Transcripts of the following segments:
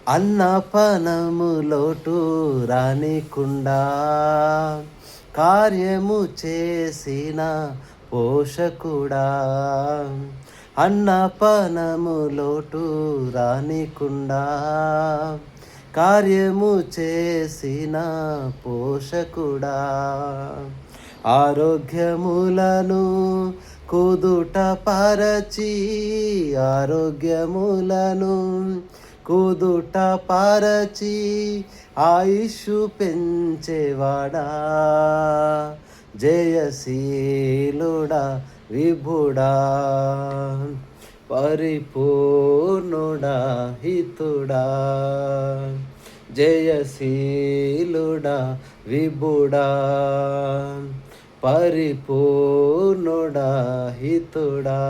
అన్నపనము లోటు రానికుండా కార్యము చేసిన పోషకుడా. అన్నపనము లోటు రానికుండా కార్యము చేసిన పోషకుడా. ఆరోగ్యములను కుదుట పరచి ఆరోగ్యములను కుదుట పరచి ఆయుషు పెంచేవాడా. జయశీలుడా విభుడా పరిపూర్ణుడా హితుడా. జయశీలుడా విభుడా పరిపూర్ణుడా హితుడా.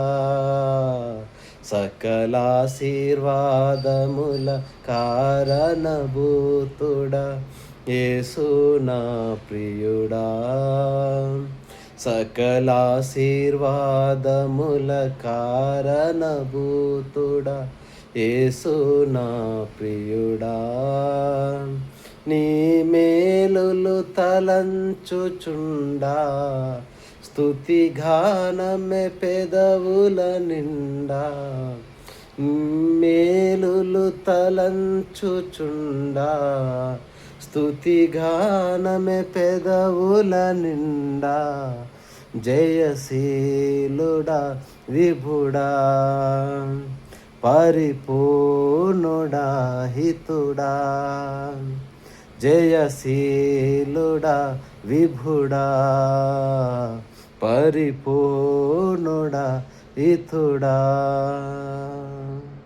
సకలాశీర్వాదముల కారణభూతుడా యేసు నా ప్రియుడా. సకలాశీర్వాదముల కారణభూతుడా యేసు నా ప్రియుడా. నీ మేలులు తలంచుచుండా స్తుతిగానమే పెదవుల నిండా. మేలులు తలంచుచుండా స్తుతిగానమే పెదవుల నిండా. జయశీలుడా విభుడా పరిపూర్ణుడా హితుడా. జయశీలుడా విభుడా పరిపూర్ణుడా హితుడా.